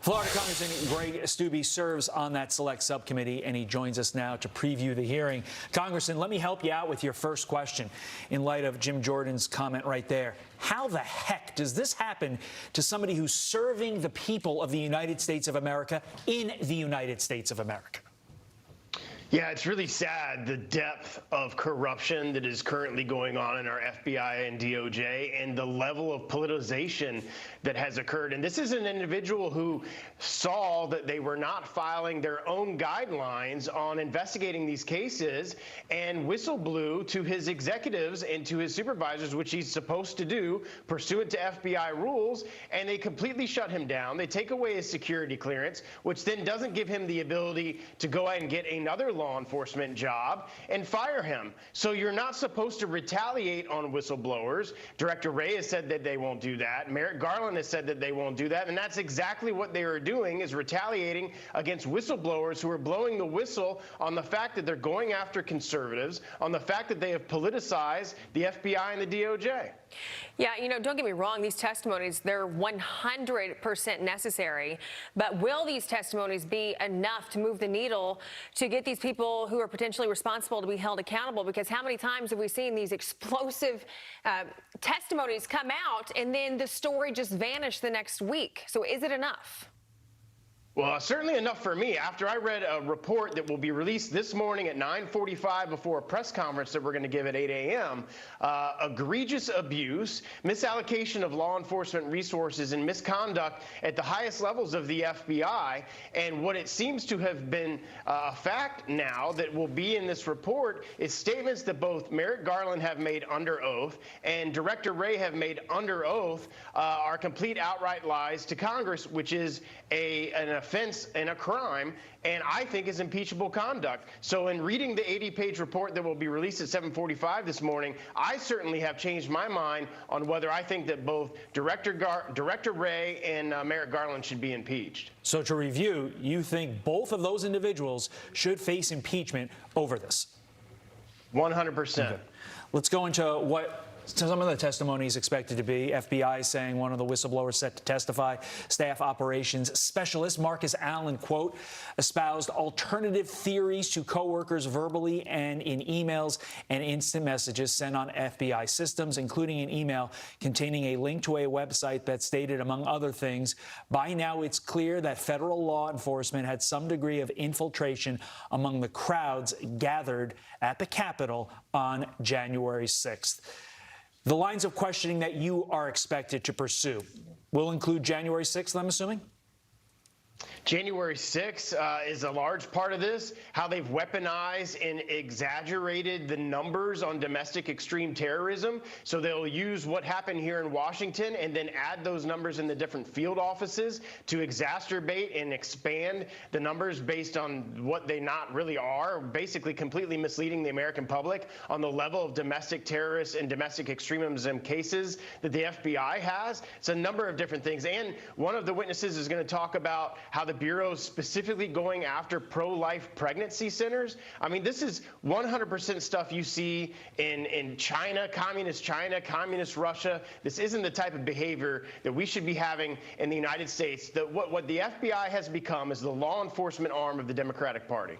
Florida Congressman Greg Steube serves on that select subcommittee, and he joins us now to preview the hearing. Congressman, let me help you out with your first question in light of Jim Jordan's comment right there. How the heck does this happen to somebody who's serving the people of the United States of America in the United States of America? Yeah, it's really sad, the depth of corruption that is currently going on in our FBI and DOJ and the level of politicization that has occurred. And this is an individual who saw that they were not filing their own guidelines on investigating these cases and whistleblew to his executives and to his supervisors, which he's supposed to do pursuant to FBI rules, and they completely shut him down. They take away his security clearance, which then doesn't give him the ability to go ahead and get another law enforcement job and fire him. So you're not supposed to retaliate on whistleblowers. Director Wray has said that they won't do that. Merrick Garland has said that they won't do that. And that's exactly what they are doing, is retaliating against whistleblowers who are blowing the whistle on the fact that they're going after conservatives, on the fact that they have politicized the FBI and the DOJ. Yeah, you know, don't get me wrong, these testimonies, they're 100% necessary, but will these testimonies be enough to move the needle to get these people who are potentially responsible to be held accountable? Because how many times have we seen these explosive testimonies come out and then the story just vanish the next week? So is it enough? Well, certainly enough for me. After I read a report that will be released this morning at 9:45 before a press conference that we're going to give at 8 a.m., egregious abuse, misallocation of law enforcement resources, and misconduct at the highest levels of the FBI. And what it seems to have been a fact now that will be in this report is statements that both Merrick Garland have made under oath and Director Wray have made under oath are complete outright lies to Congress, which is an offense and a crime, and I think is impeachable conduct. So in reading the 80-page report that will be released at 7:45 this morning, I certainly have changed my mind on whether I think that both Director Wray and Merrick Garland should be impeached. So to review, you think both of those individuals should face impeachment over this? 100%. Okay. Let's go into what some of the testimony is expected to be. FBI saying one of the whistleblowers set to testify, staff operations specialist Marcus Allen, quote, espoused alternative theories to coworkers verbally and in emails and instant messages sent on FBI systems, including an email containing a link to a website that stated, among other things, by now it's clear that federal law enforcement had some degree of infiltration among the crowds gathered at the Capitol on January 6th. The lines of questioning that you are expected to pursue will include January 6th, I'm assuming? January 6th is a large part of this, how they've weaponized and exaggerated the numbers on domestic extreme terrorism. So they'll use what happened here in Washington and then add those numbers in the different field offices to exacerbate and expand the numbers based on what they not really are, basically completely misleading the American public on the level of domestic terrorists and domestic extremism cases that the FBI has. It's a number of different things. And one of the witnesses is going to talk about how the Bureau is specifically going after pro-life pregnancy centers. I mean, this is 100% stuff you see in China, communist Russia. This isn't the type of behavior that we should be having in the United States. What the FBI has become is the law enforcement arm of the Democratic Party.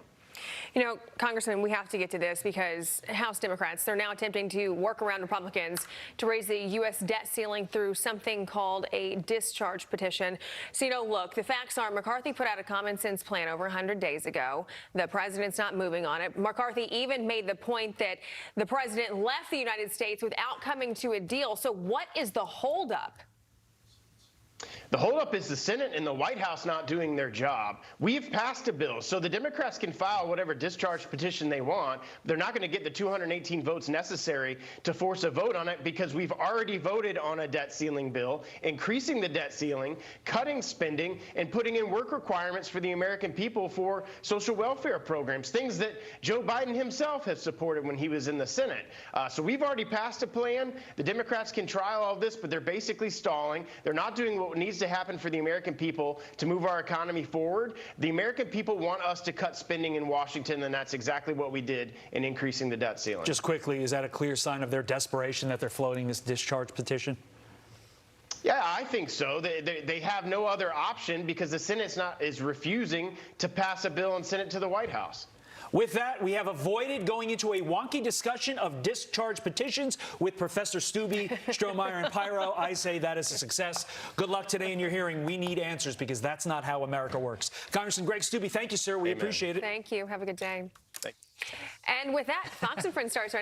You know, Congressman, we have to get to this because House Democrats, they're now attempting to work around Republicans to raise the U.S. debt ceiling through something called a discharge petition. So, you know, look, the facts are McCarthy put out a common sense plan over 100 days ago. The president's not moving on it. McCarthy even made the point that the president left the United States without coming to a deal. So what is the holdup? The holdup is the Senate and the White House not doing their job. We've passed a bill, so the Democrats can file whatever discharge petition they want. They're not going to get the 218 votes necessary to force a vote on it because we've already voted on a debt ceiling bill, increasing the debt ceiling, cutting spending, and putting in work requirements for the American people for social welfare programs, things that Joe Biden himself has supported when he was in the Senate. So we've already passed a plan. The Democrats can try all this, but they're basically stalling. They're not doing what needs to happen for the American people to move our economy forward. The American people want us to cut spending in Washington, and that's exactly what we did in increasing the debt ceiling. Just quickly, is that a clear sign of their desperation that they're floating this discharge petition? Yeah, I think so. They have no other option because the Senate is refusing to pass a bill and send it to the White House. With that, we have avoided going into a wonky discussion of discharge petitions with Professor Stubbe, Strohmeyer, and Pyro. I say that is a success. Good luck today in your hearing. We need answers because that's not how America works. Congressman Greg Stubbe, thank you, sir. We appreciate it. Thank you. Have a good day. Thanks. And with that, Fox and Friends starts right